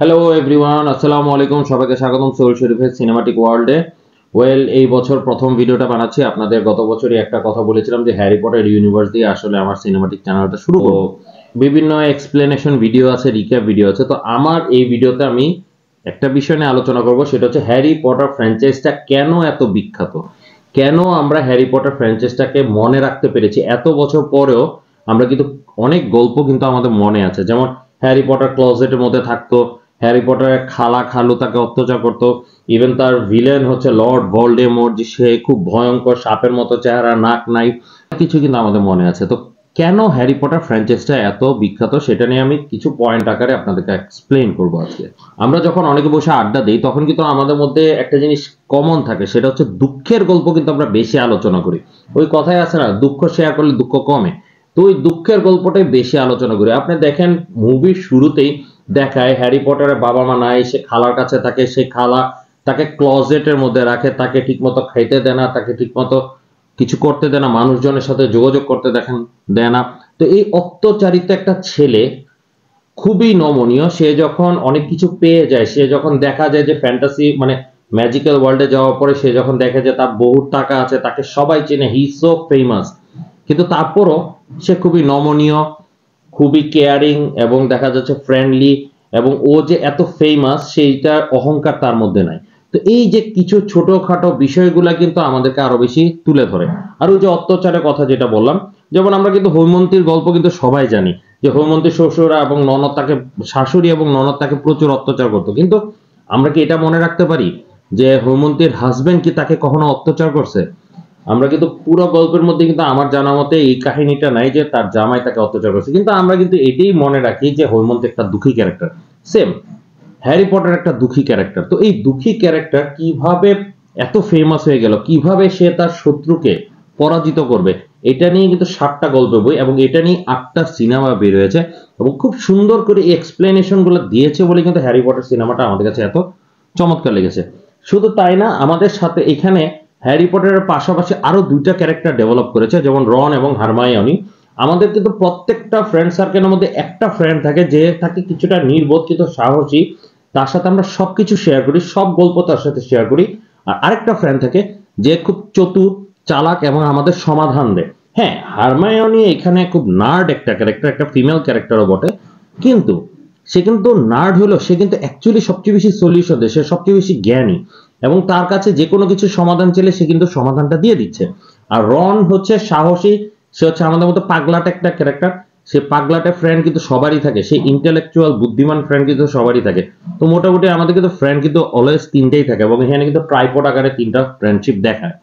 Hello everyone, আসসালামু আলাইকুম। সবাইকে স্বাগতম সোল শরীফের সিনেমাটিক ওয়ার্ল্ডে। ওয়েল, এই বছর প্রথম ভিডিওটা বানাচ্ছি। আপনাদের গত বছরই একটা কথা বলেছিলাম যে হ্যারি পটার ইউনিভার্স দিয়ে আসলে আমার সিনেমাটিক চ্যানেলটা শুরু করব। বিভিন্ন এক্সপ্লেনেশন ভিডিও আছে, রিক্যাপ ভিডিও আছে। তো আমার এই ভিডিওতে আমি একটা বিষয় নিয়ে আলোচনা করব, সেটা হচ্ছে হ্যারি পটার ফ্র্যাঞ্চাইজটা কেন এত বিখ্যাত, কেন আমরা হ্যারি পটার ফ্র্যাঞ্চাইজটাকে মনে রাখতে পেরেছি এত বছর পরেও। আমরা কিন্তু অনেক গল্প কিন্তু আমাদের মনে আছে, যেমন হ্যারি পটার ক্লোজেটের মধ্যে থাকতো, হ্যারি পটারের খালা খালু তাকে অত্যাচার করতো, ইভেন তার ভিলেন হচ্ছে লর্ড ভলডেমর্ট, যে সে খুব ভয়ঙ্কর সাপের মতো চেহারা, নাক নাই, কিছু কিন্তু আমাদের মনে আছে। তো কেন হ্যারি পটার ফ্র্যাঞ্চাইজটা এত বিখ্যাত সেটা নিয়ে আমি কিছু পয়েন্ট আকারে আপনাদেরকে এক্সপ্লেইন করবো আজকে। আমরা যখন অনেকে বসে আড্ডা দিই তখন কিন্তু আমাদের মধ্যে একটা জিনিস কমন থাকে, সেটা হচ্ছে দুঃখের গল্প কিন্তু আমরা বেশি আলোচনা করি। ওই কথাই আছে না, দুঃখ শেয়ার করলে দুঃখ কমে। তো ওই দুঃখের গল্পটাই বেশি আলোচনা করি। আপনি দেখেন মুভির শুরুতেই দেখায় হ্যারি পটারের বাবা মা নাই, সে খালার কাছে থাকে, সে খালা তাকে ক্লোজেটের মধ্যে রাখে, তাকে ঠিকমতো খাইতে দেয় না, তাকে ঠিকমতো কিছু করতে দেয় না, মানুষজনের সাথে যোগাযোগ করতে দেয় না। তো এই অত্যাচারিত একটা ছেলে খুবই নমনীয়, সে যখন অনেক কিছু পেয়ে যায়, সে যখন দেখা যায় যে ফ্যান্টাসি মানে ম্যাজিক্যাল ওয়ার্ল্ডে যাওয়ার পরে সে যখন দেখে যে তার বহু টাকা আছে, তাকে সবাই চেনে, হি সো ফেমাস, কিন্তু তারপরও সে খুবই নমনীয়, খুবই কেয়ারিং এবং দেখা যাচ্ছে ফ্রেন্ডলি, এবং ও যে এত ফেমাস সেইটার অহংকার তার মধ্যে নাই। তো এই যে কিছু ছোটখাটো বিষয়গুলা কিন্তু আমাদেরকে আরো বেশি তুলে ধরে। আর ওই যে অত্যাচারের কথা যেটা বললাম, যেমন আমরা কিন্তু হৈমন্তীর গল্প কিন্তু সবাই জানি যে হৈমন্তীর শ্বশুরা এবং ননদ তাকে, শাশুড়ি এবং ননদ তাকে প্রচুর অত্যাচার করতো, কিন্তু আমরা কি এটা মনে রাখতে পারি যে হৈমন্তীর হাজবেন্ড কি তাকে কখনো অত্যাচার করছে? আমরা কিন্তু পুরো গল্পের মধ্যে কিন্তু আমার জানা মতে এই কাহিনীটা নাই যে তার জামাই তাকে অত্যাচার করছে, কিন্তু আমরা কিন্তু এটাই মনে রাখি যে হৈমন্তী একটা দুঃখী ক্যারেক্টার। সেম হ্যারি পটার একটা দুঃখী ক্যারেক্টার। তো এই দুঃখী ক্যারেক্টার কিভাবে এত ফেমাস হয়ে গেল, কিভাবে সে তার শত্রুকে পরাজিত করবে, এটা নিয়ে কিন্তু 7টা গল্পের বই এবং এটা নিয়ে 8টা সিনেমা বের হয়েছে, এবং খুব সুন্দর করে এই এক্সপ্লেনেশন গুলো দিয়েছে বলে কিন্তু হ্যারি পটার সিনেমাটা আমাদের কাছে এত চমৎকার লেগেছে। শুধু তাই না, আমাদের সাথে এখানে হ্যারি পটারের পাশাপাশি আরো 2টা ক্যারেক্টার ডেভেলপ করেছে, যেমন রন এবং হারমায়োনি। আমাদের কিন্তু প্রত্যেকটা ফ্রেন্ড সার্কেলের মধ্যে একটা ফ্রেন্ড থাকে যে থাকে কিছুটা নির্বোধ কিন্তু সাহসী, তার সাথে আমরা সবকিছু শেয়ার করি, সব গল্প তার সাথে শেয়ার করি। আর আরেকটা ফ্রেন্ড থাকে যে খুব চতুর, চালাক এবং আমাদের সমাধান দেয়। হ্যাঁ, হারমায়োনি এখানে খুব নার্ড একটা ক্যারেক্টার, একটা ফিমেল ক্যারেক্টারও বটে, কিন্তু সে কিন্তু নার্ড হলো, সে কিন্তু অ্যাকচুয়ালি সবচেয়ে বেশি সলিউশন দেয়, সে সবচেয়ে বেশি জ্ঞানী, এবং তার কাছে যে কোনো কিছু সমাধান চাইলে সে কিন্তু সমাধানটা দিয়ে দিচ্ছে। আর রন হচ্ছে সাহসী, সে হচ্ছে আমাদের মতো পাগলাট একটা ক্যারেক্টার। সে পাগলাটে ফ্রেন্ড কিন্তু সবারই থাকে, সে ইন্টেলেকচুয়াল বুদ্ধিমান ফ্রেন্ড কিন্তু সবারই থাকে। তো মোটামুটি আমাদের কিন্তু ফ্রেন্ড কিন্তু অলওয়েজ 3টেই থাকে, এবং এখানে কিন্তু ট্রাইপড আকারে 3টা ফ্রেন্ডশিপ দেখায়।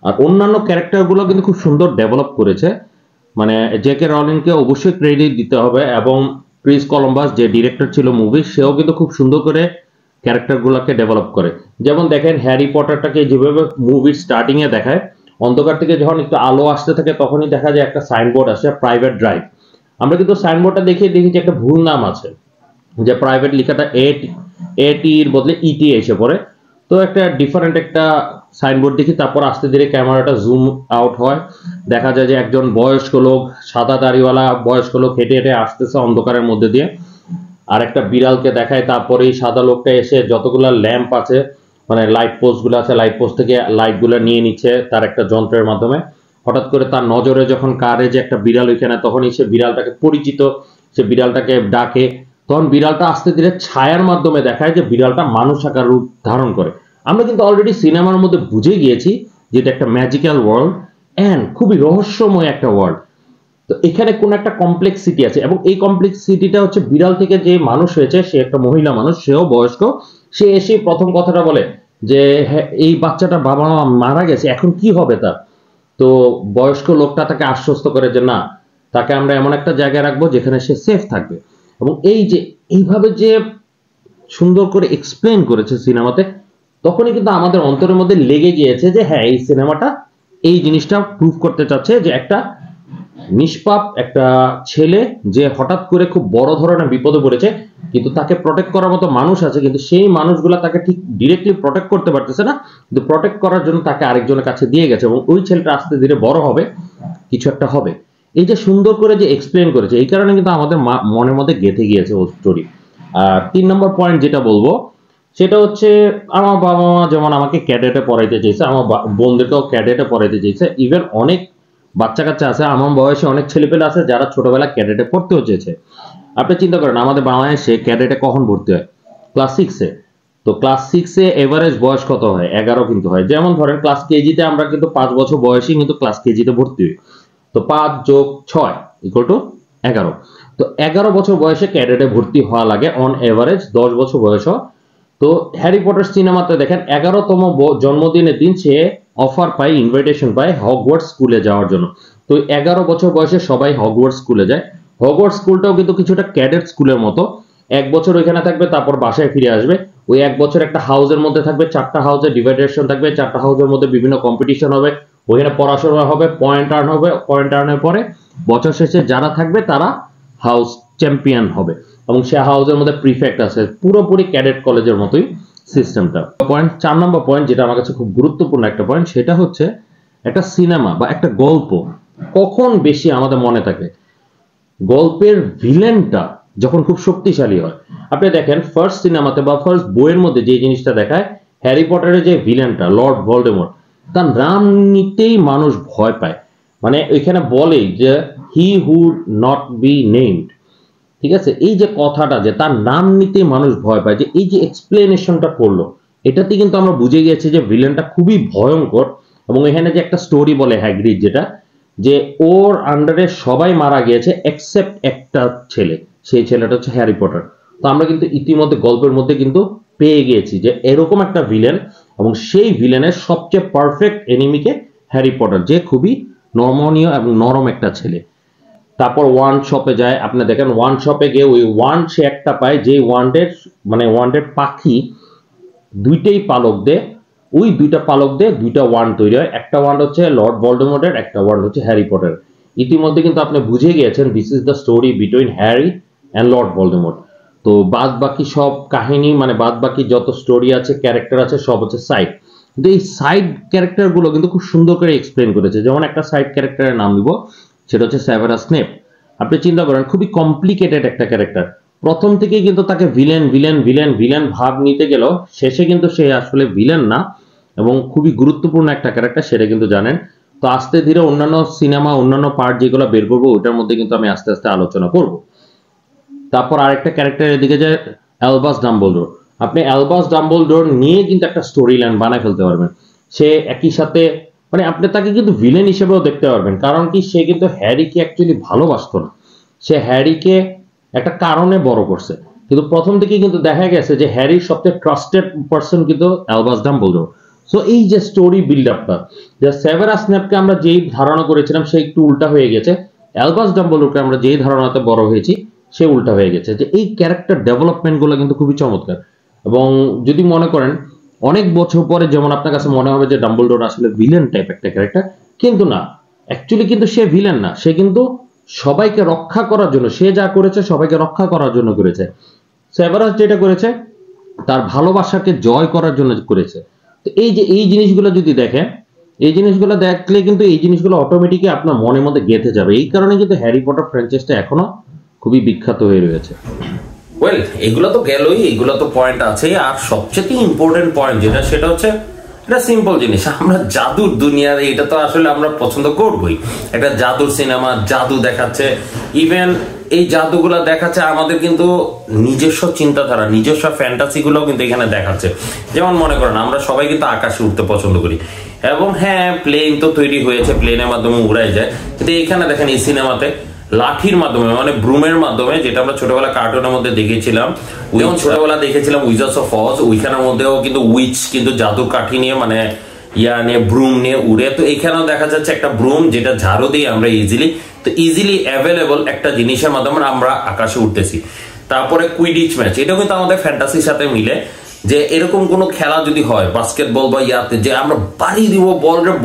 আর অন্যান্য ক্যারেক্টারগুলো কিন্তু খুব সুন্দর ডেভেলপ করেছে, মানে জেকে রলিনকে অবশ্যই ক্রেডিট দিতে হবে, এবং ক্রিস কলম্বাস যে ডিরেক্টর ছিল মুভি, সেও কিন্তু খুব সুন্দর করে ক্যারেক্টারগুলোকে ডেভেলপ করে। যেমন দেখেন হ্যারি পটারটাকে যেভাবে মুভির স্টার্টিং এ দেখায়, অন্ধকার থেকে যখন একটু আলো আসতে থাকে তখনই দেখা যায় একটা সাইনবোর্ড আসে, প্রাইভেট ড্রাইভ। আমরা কিন্তু সাইনবোর্ডটা দেখি যে একটা ভুল নাম আছে, যে প্রাইভেট লেখাটা এটির বদলে ইটি এসে পড়ে। তো একটা ডিফারেন্ট একটা সাইনবোর্ড দেখি, তারপর আস্তে ধীরে ক্যামেরাটা জুম আউট হয়, দেখা যায় যে একজন বয়স্ক লোক, সাদা দাড়িওয়ালা বয়স্ক লোক হেঁটে হেঁটে আসতেছে অন্ধকারের মধ্যে দিয়ে, আর একটা বিড়ালকে দেখায়। তারপরে এই সাদা লোকটা এসে যতগুলো ল্যাম্প আছে, মানে লাইট পোস্ট গুলো আছে, লাইট পোস্ট থেকে লাইট গুলো নিয়ে নিচ্ছে তার একটা যন্ত্রের মাধ্যমে। হঠাৎ করে তার নজরে যখন কারে যে একটা বিড়াল ওইখানে, তখনই সে বিড়ালটাকে পরিচিত, সে বিড়ালটাকে ডাকে, তখন বিড়ালটা আস্তে ধীরে ছায়ার মাধ্যমে দেখায় যে বিড়ালটা মানুষ আকার রূপ ধারণ করে। আমরা কিন্তু অলরেডি সিনেমার মধ্যে বুঝে গিয়েছি যে এটা একটা ম্যাজিক্যাল ওয়ার্ল্ড এন্ড খুবই রহস্যময় একটা ওয়ার্ল্ড। তো এখানে কোন একটা কমপ্লেক্সিটি আছে, এবং এই কমপ্লেক্সিটিটা হচ্ছে বিড়াল থেকে যে মানুষ হয়েছে, সে একটা মহিলা মানুষ, সেও বয়স্ক। সে এসে প্রথম কথাটা বলে যে হ্যাঁ, এই বাচ্চাটা বাবা মা মারা গেছে, এখন কি হবে তার? তো বয়স্ক লোকটা তাকে আশ্বস্ত করে যে না, তাকে আমরা এমন একটা জায়গায় রাখবো যেখানে সে সেফ থাকবে। এবং এই যে এইভাবে যে সুন্দর করে এক্সপ্লেন করেছে সিনেমাতে, তখনই কিন্তু আমাদের অন্তরের মধ্যে লেগে গিয়েছে যে হ্যাঁ, এই সিনেমাটা এই জিনিসটা প্রুভ করতে চাচ্ছে যে একটা নিষ্পাপ একটা ছেলে যে হঠাৎ করে খুব বড় ধরনের বিপদে পড়েছে, কিন্তু তাকে প্রটেক্ট করার মতো মানুষ আছে, কিন্তু সেই মানুষগুলা তাকে ঠিক ডিরেক্টলি প্রটেক্ট করতে পারতেছে না, কিন্তু প্রটেক্ট করার জন্য তাকে আরেকজনের কাছে দিয়ে গেছে, এবং ওই ছেলেটা আস্তে ধীরে বড় হবে, কিছু একটা হবে। এই যে সুন্দর করে যে এক্সপ্লেন করেছে, এই কারণে কিন্তু আমাদের মনের মধ্যে গেঁথে গিয়েছে ও স্টোরি। আর 3 নম্বর পয়েন্ট যেটা বলবো সেটা হচ্ছে, আমার বাবা মা যেমন আমাকে ক্যাডেটে পড়াইতে চাইছে, আমার বোনদেরকেও ক্যাডেটে পড়াইতে চাইছে, ইভেন অনেক বাচ্চা কাচ্চা আছে, আমার বয়সে অনেক ছেলেপেলে আছে যারা ছোটবেলা ক্যাডেটে পড়তেও চেয়েছে। আপনি চিন্তা করেন আমাদের বাংলাদেশে ক্যাডেটে কখন ভর্তি হয়? ক্লাস 6-এ। তো ক্লাস 6-এ এভারেজ বয়স কত হয়? 11 কিন্তু হয়। যেমন ধরেন ক্লাস কেজিতে আমরা কিন্তু 5 বছর বয়সে কিন্তু ক্লাস কেজিতে ভর্তি হই। তো 5 + 6 = 11। তো 11 বছর বয়সে ক্যাডেটে ভর্তি হওয়া লাগে অন এভারেজ 10 বছর বয়স। তো হ্যারি পটার সিনেমাতে দেখেন 11তম জন্মদিনের দিন সে অফার পায়, ইনভাইটেশন পায় হগওয়ার্টস স্কুলে যাওয়ার জন্য। তো 11 বছর বয়সে সবাই হগওয়ার্টস স্কুলে যায়। হগওয়ার্টস স্কুলটাও কিন্তু কিছুটা ক্যাডেট স্কুলের মতো, 1 বছর ওইখানে থাকবে, তারপর বাসায় ফিরে আসবে। ওই 1 বছর একটা হাউসের মধ্যে থাকবে, 4টা হাউসের ডিভাইডেশন থাকবে, 4টা হাউসের মধ্যে বিভিন্ন কম্পিটিশন হবে, ওইখানে পড়াশোনা হবে, পয়েন্ট আর্ন হবে, পয়েন্ট আর্নের পরে বছর শেষে যারা থাকবে তারা হাউস চ্যাম্পিয়ন হবে, এবং সে হাউসের মধ্যে প্রিফেক্ট আছে, পুরোপুরি ক্যাডেট কলেজের মতোই সিস্টেমটা। পয়েন্ট 4 নম্বর পয়েন্ট যেটা আমার কাছে খুব গুরুত্বপূর্ণ একটা পয়েন্ট, সেটা হচ্ছে একটা সিনেমা বা একটা গল্প কখন বেশি আমাদের মনে থাকে? গল্পের ভিলেনটা যখন খুব শক্তিশালী হয়। আপনি দেখেন ফার্স্ট সিনেমাতে বা ফার্স্ট বইয়ের মধ্যে যে জিনিসটা দেখায়, হ্যারি পটারের যে ভিলেনটা লর্ড ভলডেমর্ট, তার নাম নিতেই মানুষ ভয় পায়। মানে ওইখানে বলে যে হি হু নট বি নেমড, ঠিক আছে? এই যে কথাটা যে তার নাম নিতেই মানুষ ভয় পায়, যে এই যে এক্সপ্লেনেশনটা করলো, এটাতে কিন্তু আমরা বুঝে গেছি যে ভিলেনটা খুবই ভয়ঙ্কর। এবং এখানে যে একটা স্টোরি বলে হ্যাগ্রিড, যেটা যে ওর আন্ডারে সবাই মারা গিয়েছে এক্সেপ্ট একটা ছেলে, সেই ছেলেটা হচ্ছে হ্যারি পটার। তো আমরা কিন্তু ইতিমধ্যে গল্পের মধ্যে কিন্তু পেয়ে গিয়েছি যে এরকম একটা ভিলেন, এবং সেই ভিলেনের সবচেয়ে পারফেক্ট এনিমিকে হ্যারি পটার, যে খুবই নমনীয় এবং নরম একটা ছেলে। তারপর ওয়ান্ড শপে যায়, আপনি দেখেন ওয়ান্ড শপে গিয়ে ওই ওয়ান্ড সে একটা পায়, যে ওয়ান্ডের মানে ওয়ান্ডের পাখি দুইটাই পালক দেয়, ওই দুইটা পালক দিয়ে দুইটা ওয়ান্ড তৈরি হয়, একটা ওয়ান্ড হচ্ছে লর্ড ভলডেমর্টের, একটা ওয়ান্ড হচ্ছে হ্যারি পটার। ইতিমধ্যে কিন্তু আপনি বুঝে গিয়েছেন this is the story between Harry and Lord Voldemort. তো বাদ বাকি সব কাহিনী, মানে বাদ বাকি যত স্টোরি আছে, ক্যারেক্টার আছে, সব হচ্ছে সাইড। কিন্তু এই সাইড ক্যারেক্টার গুলো কিন্তু খুব সুন্দর করে এক্সপ্লেন করেছে। যেমন একটা সাইড ক্যারেক্টারের নাম দিব, সেটা হচ্ছে সেভারাস স্নেপ। আপনি চিন্তা করেন খুবই কমপ্লিকেটেড একটা ক্যারেক্টার, প্রথম থেকেই কিন্তু তাকে ভিলেন ভিলেন ভিলেন ভিলেন ভাব নিতে গেল, শেষে কিন্তু সে আসলে ভিলেন না, এবং খুবই গুরুত্বপূর্ণ একটা ক্যারেক্টার, সেটা কিন্তু জানেন। তো আস্তে ধীরে অন্যান্য সিনেমা, অন্যান্য পার্ট যেগুলো বের করবো, ওটার মধ্যে কিন্তু আমি আস্তে আস্তে আলোচনা করব। তারপর আরেকটা ক্যারেক্টার এদিকে যায় অ্যালবাস ডাম্বলডোর। আপনি অ্যালবাস ডাম্বলডোর নিয়ে কিন্তু একটা স্টোরি লাইন বানায় ফেলতে পারবেন। সে একই সাথে মানে আপনি তাকে কিন্তু ভিলেন হিসেবেও দেখতে পারবেন, কারণ কি সে কিন্তু হ্যারিকে অ্যাকচুয়ালি ভালোবাসতো না, সে হ্যারিকে একটা কারণে বড় করছে। কিন্তু প্রথম থেকে কিন্তু দেখা গেছে যে হ্যারির সবচেয়ে ট্রাস্টেড পারসন কিন্তু অ্যালবাস ডাম্বলডোর। সো এই যে স্টোরি বিল্ড আপটা, যে সেভারাস স্নেপকে আমরা যেই ধারণা করেছিলাম সে একটু উল্টা হয়ে গেছে, অ্যালবাস ডাম্বলডোরকে আমরা যেই ধারণাতে বড় হয়েছি সে উল্টা হয়ে গেছে। যে এই ক্যারেক্টার ডেভেলপমেন্ট গুলো কিন্তু খুবই চমৎকার। এবং যদি মনে করেন অনেক বছর পরে, যেমন আপনার কাছে মনে হবে যে ডাম্বলডোর আসলে ভিলেন টাইপ একটা ক্যারেক্টার, কিন্তু না, অ্যাকচুয়ালি কিন্তু সে ভিলেন না, সে কিন্তু সবাইকে রক্ষা করার জন্য, সে যা করেছে সবাইকে রক্ষা করার জন্য করেছে। সেভারাস যেটা করেছে তার ভালোবাসাকে জয় করার জন্য করেছে। তো এই যে এই জিনিসগুলো যদি দেখেন, এই জিনিসগুলো দেখলে কিন্তু এই জিনিসগুলো অটোমেটিকলি আপনার মনের মধ্যে গেঁথে যাবে। এই কারণে কিন্তু হ্যারি পটার ফ্র্যাঞ্চাইজিটা এখনো খুবই বিখ্যাত হয়ে রয়েছে। ওয়েল, এগুলো তো গেলই, এগুলো তো পয়েন্ট আছে। আর সবচেয়ে ইম্পর্টেন্ট পয়েন্ট যেটা, সেটা হচ্ছে এটা সিম্পল জিনিস, আমরা জাদুর দুনিয়ার, এটা তো আসলে আমরা পছন্দ করবই। একটা জাদুর সিনেমা, জাদু দেখাচ্ছে, ইভেন এই জাদুগুলো দেখাচ্ছে আমাদের কিন্তু নিজস্ব চিন্তাধারা, নিজস্ব ফ্যান্টাসি গুলো কিন্তু এখানে দেখাচ্ছে। যেমন মনে করেন আমরা সবাই কিন্তু আকাশে উঠতে পছন্দ করি, এবং হ্যাঁ প্লেন তো তৈরি হয়েছে, প্লেনের মাধ্যমে উড়াই যায়, কিন্তু এখানে দেখেন এই সিনেমাতে লাঠির মাধ্যমে, মানে ব্রুমের মাধ্যমে, যেটা আমরা ছোটবেলা কার্টুনের মধ্যে দেখেছিলাম, যেমন ছোটবেলা দেখেছিলাম উইজার্স অফ অজ, ওইখানের মধ্যেও কিন্তু উইচ কিন্তু জাদুর কাঠি নিয়ে, মানে ইয়া নিয়ে, ব্রুম নিয়ে উড়ে। তো এখানেও দেখা যাচ্ছে একটা ব্রুম, যেটা ঝাড়ু দিয়ে আমরা ইজিলি অ্যাভেলেবল একটা জিনিসের মাধ্যমে আমরা আকাশে উঠতেছি। তারপরে কুইডিচ ম্যাচ, এটাও কিন্তু আমাদের ফ্যান্টাসির সাথে মিলে, যে এরকম কোনো খেলা যদি হয় বাস্কেটবল বা ইয়াতে, যে আমরা বাড়ি দিব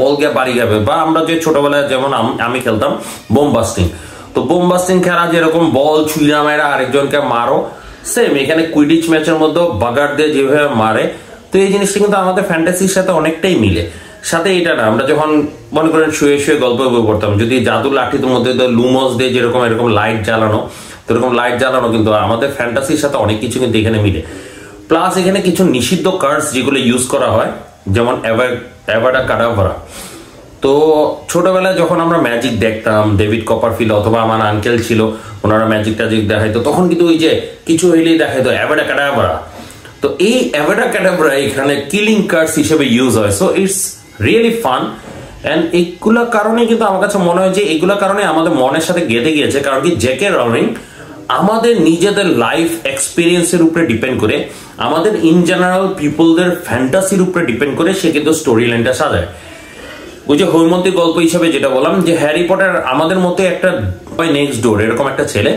বল গিয়ে বাড়ি যাবে, বা আমরা যে ছোটবেলায় যেমন আমি খেলতাম বোম বাস্টিং, তো বোম বাস্টিং খেলা যেরকম বল ছুঁড়া মেরা আরেকজনকে মারো, সেম এখানে কুইডিচ ম্যাচের মধ্যে বাগার দিয়ে যেভাবে মারে, তো এই জিনিসটা কিন্তু আমাদের ফ্যান্টাসির সাথে অনেকটাই মিলে। সাথে এটা না, আমরা যখন মনে করেন শুয়ে শুয়ে গল্প পড়তাম, যদি জাদু লাঠির মধ্যে লুমস দিয়ে যেরকম এরকম লাইট জ্বালানো, তো এরকম লাইট জ্বালানো কিন্তু আমাদের ফ্যান্টাসির সাথে অনেক কিছু কিন্তু এখানে মিলে। প্লাস এখানে কিছু নিষিদ্ধ কার্ডস যেগুলো ইউজ করা হয়, যেমন অ্যাভাডা কাডাভারা। তো ছোটবেলায় যখন আমরা ম্যাজিক দেখতাম, ডেভিড কপারফিল্ড অথবা আমার আঙ্কেল ছিল, ওনারা ম্যাজিক ট্যাজিক দেখাইতো, তখন কিন্তু ওই যে কিছু হইলেই দেখাইতো অ্যাভাডা কাডাভারা। তো এই অ্যাভাডা কাডাভারা এখানে কিলিং কার্ডস হিসেবে ইউজ হয়। So it's really fun. And এইগুলোর কারণে কিন্তু আমার কাছে মনে হয় যে এইগুলোর কারণে আমাদের মনের সাথে গেঁথে গিয়েছে। কারণ কি, জেকে রাউলিং আমাদের নিজেদের লাইফ এক্সপিরিয়েন্সের উপরে ডিপেন্ড করে, আমাদের ইন জেনারেল পিপলদের ফ্যান্টাসির উপরে ডিপেন্ড করে সে কিন্তু স্টোরি লাইনটা সাজায়। ওই যে হৈমন্তীর গল্প হিসাবে যেটা বললাম, যে হ্যারি পটার আমাদের মতো একটা নেক্সট ডোর এরকম একটা ছেলে,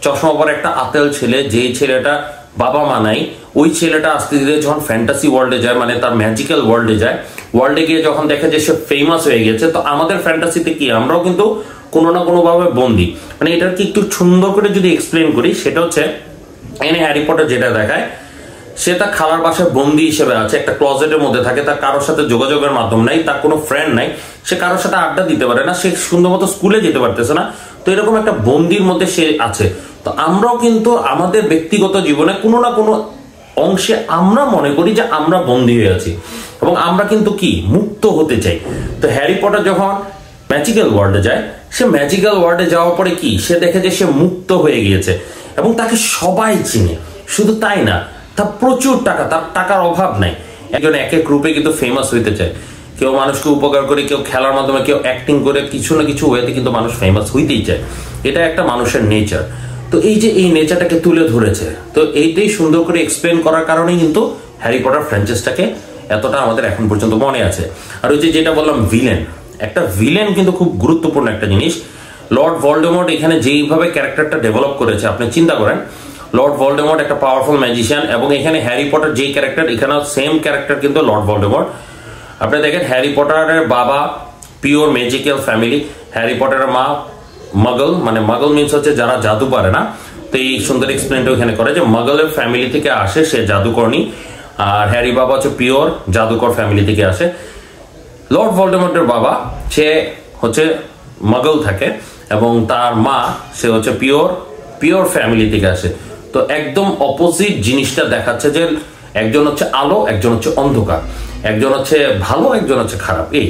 চশমা পরা একটা আতেল ছেলে, যে ছেলেটা বাবা মা নাই, ওই ছেলেটা আস্তে ধীরে যখন ফ্যান্টাসি ওয়ার্ল্ডে যায়, মানে তার ম্যাজিক্যাল ওয়ার্ল্ডে যায়, ওয়ার্ল্ডে গিয়ে যখন দেখে যে সে ফেমাস হয়ে গেছে, তো আমাদের ফ্যান্টাসিতে কি আমরাও কিন্তু কোনো না কোনো ভাবে বন্দী। মানে এটাকে একটু সুন্দর করে যদি এক্সপ্লেন করি, সেটা হচ্ছে এনে হ্যারি পটার যেটা দেখায়, সে তার খালার বাসায় বন্দি হিসেবে আছে, একটা ক্লজেটের মধ্যে থাকে, তার কারোর সাথে যোগাযোগের মাধ্যম নাই, তার কোনো ফ্রেন্ড নাই, সে কারোর সাথে আড্ডা দিতে পারে না, সে সুন্দর মতো স্কুলে যেতে পারতেছে না, তো এরকম একটা বন্দির মধ্যে সে আছে। তো আমরাও কিন্তু আমাদের ব্যক্তিগত জীবনে কোনো না কোনো অংশে আমরা মনে করি যে আমরা বন্দী হয়ে আছি এবং আমরা কিন্তু কি মুক্ত হতে চাই। তো হ্যারি পটার যখন ম্যাজিক্যাল ওয়ার্ল্ডে যায়, সে ম্যাজিক্যাল ওয়ার্ল্ডে যাওয়ার পরে কি সে দেখে যে সে মুক্ত হয়ে গিয়েছে এবং তাকে সবাই চিনে। শুধু তাই না, তার প্রচুর টাকা, তার টাকার অভাব নাই। একজন এক এক রূপে কিন্তু ফেমাস হইতে চায়, কেউ মানুষকে উপকার করে, কেউ খেলার মাধ্যমে, কেউ অ্যাক্টিং করে, কিছু না কিছু ওয়েতে কিন্তু মানুষ ফেমাস হইতেই চায়। এটা একটা মানুষের নেচার। তো এই যে এই নেচারটাকে তুলে ধরেছে, তো এইটাই সুন্দর করে এক্সপ্লেন করার কারণেই কিন্তু হ্যারি পটার ফ্র্যাঞ্চাইজটাকে এতটা আমাদের এখন পর্যন্ত মনে আছে। আর ওই যে যেটা বললাম ভিলেন, একটা ভিলেন কিন্তু খুব গুরুত্বপূর্ণ একটা জিনিস। লর্ড ভলডেমর্ট এখানে যেইভাবে ক্যারেক্টারটা ডেভেলপ করেছে, আপনি চিন্তা করেন, লর্ড ভলডেমর্ট একটা পাওয়ারফুল ম্যাজিশিয়ান, এবং এখানে হ্যারি পটার যেই ক্যারেক্টার, এখানেও সেম ক্যারেক্টার কিন্তু লর্ড ভলডেমর্ট। আপনি দেখেন হ্যারি পটারের বাবা পিওর ম্যাজিক্যাল ফ্যামিলি, হ্যারি পটারের মা মাগল, মানে মাগল মিনস হচ্ছে যারা জাদু পারে না। তো এই সুন্দর এক্সপ্লেনটা এখানে করে যে মাগলের ফ্যামিলি থেকে আসে, সে জাদুকর্ণী, আর হ্যারি বাবা হচ্ছে পিওর জাদুকর ফ্যামিলি থেকে আসে। লর্ড ভলডেমর্টের বাবা সে হচ্ছে মাগল থাকে এবং তার মা সে হচ্ছে পিওর ফ্যামিলি থেকে আসে। তো একদম অপোজিট জিনিসটা দেখাচ্ছে যে একজন হচ্ছে আলো, একজন হচ্ছে অন্ধকার, একজন হচ্ছে ভালো, একজন হচ্ছে খারাপ। এই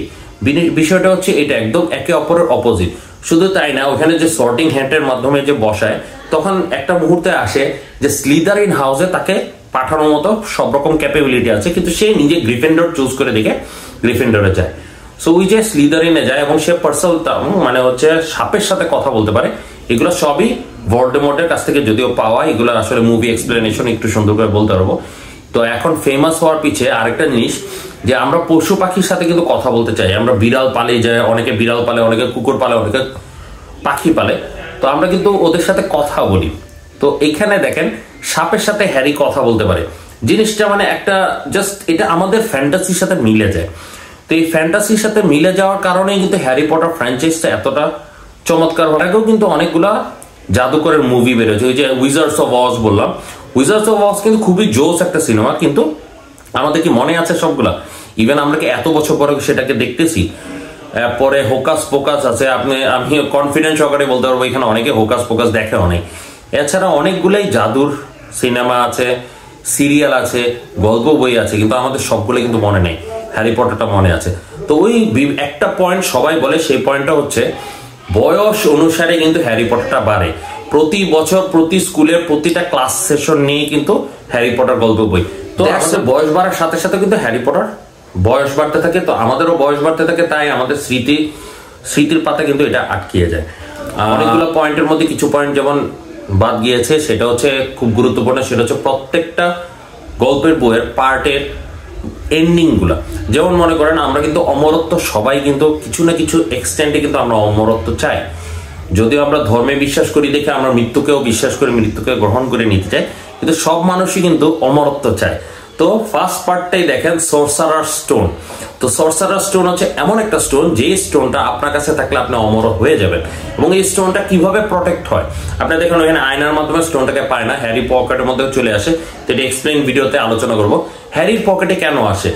বিষয়টা হচ্ছে এটা একদম একে অপরের অপোজিট। শুধু তাই না, ওখানে যে সর্টিং হ্যাটের মাধ্যমে যে বসায়, তখন একটা মুহূর্তে আসে যে স্লিদারিন হাউসে তাকে পাঠানোর মতো সব রকম ক্যাপাবিলিটি আছে, কিন্তু সে নিজে গ্রিফিন্ডর চুজ করে দেখে গ্রিফিন্ডরে যায়। সো ওই যে স্লিদারিনে যায় এবং সে পার্সেল মানে হচ্ছে সাপের সাথে কথা বলতে পারে। এগুলো সবই ভলডেমর্টের কাছ থেকে যদিও পাওয়া, এগুলো আসলে মুভি এক্সপ্লেনেশন একটু সুন্দর করে বলতে পারবো। তো এখন ফেমাস হওয়ার পিছে আরেকটা জিনিস, যে আমরা পশু পাখির সাথে কিন্তু কথা বলতে চাই। আমরা বিড়াল পালে যায়, অনেকে বিড়াল পালে, অনেকে কুকুর পালে, অনেকে পাখি পালে, তো আমরা কিন্তু ওদের সাথে কথা বলি। তো এখানে দেখেন সাপের সাথে হ্যারি কথা বলতে পারে, জিনিসটা মানে একটা জাস্ট এটা আমাদের ফ্যান্টাসির সাথে মিলে যায়। তো এই ফ্যান্টাসির সাথে মিলে যাওয়ার কারণেই কিন্তু হ্যারি পটার ফ্র্যাঞ্চাইজটা এতটা চমৎকার। আগেও কিন্তু অনেকগুলা জাদুকরের মুভি বেরোছে, ওই যে উইজার্ডস অফ অজ বললাম, উইজার্ডস অফ অজ কিন্তু খুবই জোস একটা সিনেমা, কিন্তু আমাদের কি মনে আছে সবগুলা? ইভেন আমরা কি এত বছর পরে সেটাকে দেখতেছি? পরে হোকাস পোকাস আছে, আমি কনফিডেন্স সহকারে বলতে পারবো এখানে অনেকে হোকাস পোকাস দেখে অনেক। এছাড়া অনেকগুলাই জাদুর সিনেমা আছে, সিরিয়াল আছে, গল্প বই আছে, কিন্তু আমাদের সবগুলো কিন্তু মনে নেই। হ্যারি পটারটা মনে আছে। তো ওই একটা পয়েন্ট সবাই বলে, সেই পয়েন্টটা হচ্ছে বয়স অনুসারে কিন্তু হ্যারি পটারটা বাড়ে। প্রতি বছর প্রতি স্কুলের প্রতিটা ক্লাস সেশন নিয়ে কিন্তু হ্যারি পটার গল্প বই। তো আসলে বয়স বাড়ার সাথে সাথে কিন্তু হ্যারি পটার বয়স বাড়তে থাকে, তো আমাদেরও বয়স বাড়তে থাকে, তাই আমাদের স্মৃতির পাতা কিন্তু এটা আটকিয়ে যায়। অনেকগুলো পয়েন্টের মধ্যে কিছু পয়েন্ট যেমন বাদ গিয়েছে, সেটা হচ্ছে খুব গুরুত্বপূর্ণ, সেটা হচ্ছে প্রত্যেকটা গল্পের বইয়ের পার্টের এন্ডিং গুলা। যেমন মনে করেন আমরা কিন্তু অমরত্ব সবাই কিন্তু কিছু না কিছু এক্সটেন্ডে কিন্তু আমরা অমরত্ব চাই। যদিও আমরা ধর্মে বিশ্বাস করি দেখে আমরা মৃত্যুকেও বিশ্বাস করি, মৃত্যুকে গ্রহণ করে নিতে চাই, কিন্তু সব মানুষই কিন্তু অমরত্ব চায়। তো ফার্স্ট পার্টটাই দেখেন সর্সারার স্টোন। তো সর্সারার স্টোন হচ্ছে এমন একটা স্টোন যে স্টোনটা আপনার কাছে থাকলে আপনি অমর হয়ে যাবেন। এবং এই স্টোনটা কিভাবে প্রোটেক্ট হয় আপনি দেখেন, ওখানে আয়নার মাধ্যমে স্টোনটাকে পায় না, হ্যারি পকেটের মধ্যে চলে আসে। তো এটা এক্সপ্লেইন ভিডিওতে আলোচনা করব হ্যারির পকেটে কেন আসে।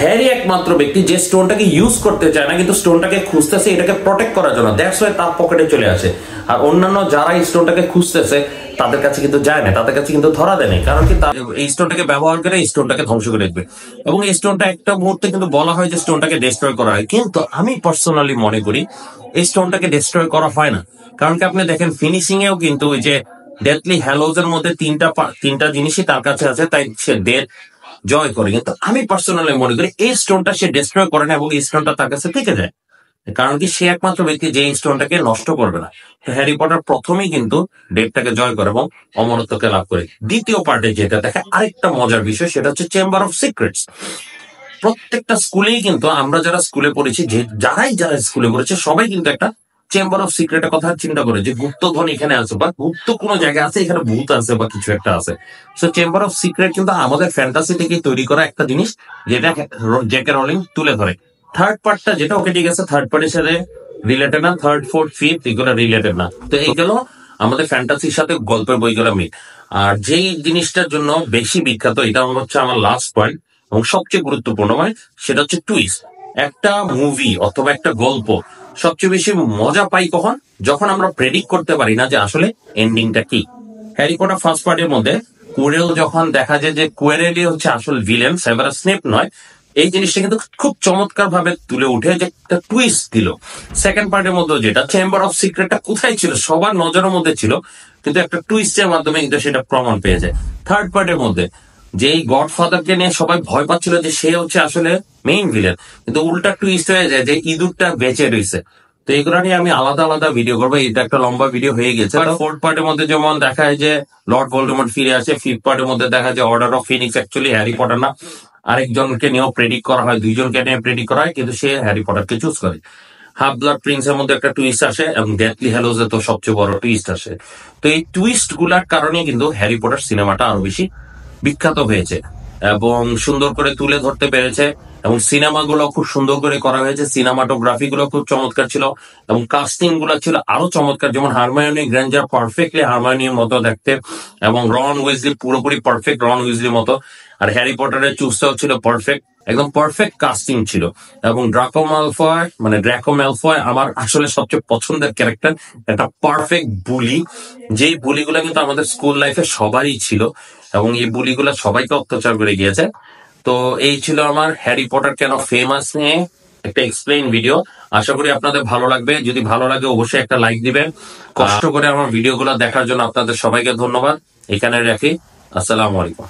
হ্যারি একমাত্র ব্যক্তি যে স্টোনটাকে ইউজ করতে চায় না, কিন্তু স্টোনটাকে খুঁজতেছে এটাকে প্রোটেক্ট করার জন্য, দ্যাটস ওয়াই তার পকেটে চলে আসে। আর অন্যান্য যারা এই স্টোনটাকে খুঁজতেছে তাদের কাছে কিন্তু যায় না, তাদের কাছে কিন্তু ধরা দেয় না, কারণ কি এই স্টোনটাকে ব্যবহার করে এই স্টোনটাকে ধ্বংস করে দেবে। এবং এই স্টোনটা একটা মুহূর্তে কিন্তু বলা হয় যে স্টোনটাকে ডিস্ট্রয় করা হয়, কিন্তু আমি পার্সোনালি মনে করি এই স্টোনটাকে ডিস্ট্রয় করা হয় না। কারণ কি আপনি দেখেন ফিনিশিং এও কিন্তু ওই যে ডেথলি হ্যালোজ এর মধ্যে তিনটা জিনিসই তার কাছে আছে, তাই সে ডেথ জয় করে। কিন্তু আমি পার্সোনালি মনে করি এই স্টোনটা সে ডিস্ট্রয় করে না এবং এই স্টোনটা তার কাছে থেকে যায়, কারণ কি সে একমাত্র ব্যক্তি যে স্টোনটাকে নষ্ট করবে না। হ্যারি পটার প্রথমেই কিন্তু ডেথটাকে জয় করে এবং অমরত্বকে লাভ করে। দ্বিতীয় পার্টে যেটা দেখে আরেকটা মজার বিষয়, সেটা হচ্ছে চেম্বার অফ সিক্রেটস। প্রত্যেকটা স্কুলেই কিন্তু আমরা যারা স্কুলে পড়েছি, যারা স্কুলে পড়েছে সবাই কিন্তু একটা চেম্বার অফ সিক্রেটের কথা চিন্তা করে যে গুপ্তধন এখানে আছে বা গুপ্ত কোনো জায়গায় আছে, এখানে ভূত আছে বা কিছু একটা আছে। সো চেম্বার অফ সিক্রেট কিন্তু আমাদের ফ্যান্টাসি থেকে তৈরি করা একটা জিনিস, যেটা জেকে রোলিং তুলে ধরে। থার্ড পার্টটা যেটা ওকে ঠিক আছে, থার্ড পার্টের সাথে রিলেটেড না, থার্ড ফোর্থ ফিফথ এগুলো রিলেটেড না। তো এইগুলো আমাদের ফ্যান্টাসির সাথে গল্পের বইগুলো মিল। আর যেই জিনিসটার জন্য বেশি বিখ্যাত, এটা হচ্ছে আমার লাস্ট পয়েন্ট এবং সবচেয়ে গুরুত্বপূর্ণ পয়েন্ট, সেটা হচ্ছে টুইস্ট। একটা মুভি অথবা একটা গল্প সবচেয়ে বেশি মজা পাই কখন, যখন আমরা প্রেডিক্ট করতে পারি না যে আসলে এন্ডিংটা কি। হ্যারি পটার ফার্স্ট পার্টের মধ্যে কুয়েরেল যখন দেখা যায় যে কুয়েরেলই হচ্ছে আসল ভিলেন, সেভারাস স্নেপ নয়, এই জিনিসটা কিন্তু খুব চমৎকার ভাবে তুলে উঠে যে একটা টুইস্ট দিল। সেকেন্ড পার্টের মধ্যে যেটা চেম্বার অফ সিক্রেটটা কোথায় ছিল, সবার নজরের মধ্যে ছিল, কিন্তু একটা টুইস্টের মাধ্যমে কিন্তু সেটা প্রমাণ পেয়ে যায়। থার্ড পার্টের মধ্যে যেই গডফাদারকে নিয়ে সবাই ভয় পাচ্ছিল যে সে হচ্ছে আসলে মেইন ভিলেন, কিন্তু উল্টা টুইস্ট হয়ে যায় যে ইঁদুরটা বেঁচে রয়েছে। তো এগুলো নিয়ে আমি আলাদা আলাদা ভিডিও করবো, এটা একটা লম্বা ভিডিও হয়ে গেছে। ফোর্থ পার্টের মধ্যে যেমন দেখা যায় যে লর্ড ভলডেমর্ট ফিরে আসে, ফিফথ পার্টের মধ্যে দেখা যায় order of Phoenix actually Harry Potter না, আরেকজনকে নিয়েও প্রেডিক্ট করা হয়, দুইজনকে নিয়ে প্রেডিক্ট করা হয়, কিন্তু সে হ্যারি পটারকে চুজ করে। হাফ ব্লাড প্রিন্সের মধ্যে একটা টুইস্ট আসে এবং ডেথলি হ্যালোজে তো সবচেয়ে বড় টুইস্ট আসে। তো এই টুইস্ট গুলার কারণে কিন্তু হ্যারি পটার সিনেমাটা আরো বেশি বিখ্যাত হয়েছে এবং সুন্দর করে তুলে ধরতে পেরেছে। এবং সিনেমাগুলো খুব সুন্দর করে করা হয়েছে, সিনেমাটোগ্রাফি গুলো খুব চমৎকার ছিল এবং কাস্টিং গুলো ছিল আরো চমৎকার। যেমন হারমায়োনি গ্র্যাঞ্জার পারফেক্টলি হারমায়োনির মতো দেখতে, এবং রন উইজলি পুরোপুরি পারফেক্ট রন উইজলির মতো। আর হ্যারি পটারের চুজটাও ছিল পারফেক্ট, একদম পারফেক্ট কাস্টিং ছিল। এবং ড্রাকো ম্যালফয় আমার আসলে সবচেয়ে পছন্দের ক্যারেক্টার, একটা পারফেক্ট বুলি, যেই বুলিগুলো কিন্তু আমাদের স্কুল লাইফে সবারই ছিল এবং এই বুলিগুলো সবাইকে অত্যাচার করে গিয়েছে। তো এই ছিল আমার হ্যারি পটার কেন ফেমাস নিয়ে একটা এক্সপ্লেইন ভিডিও। আশা করি আপনাদের ভালো লাগবে। যদি ভালো লাগে অবশ্যই একটা লাইক দিবেন। কষ্ট করে আমার ভিডিওগুলো দেখার জন্য আপনাদের সবাইকে ধন্যবাদ। এখানে রাখি। আসসালামু আলাইকুম।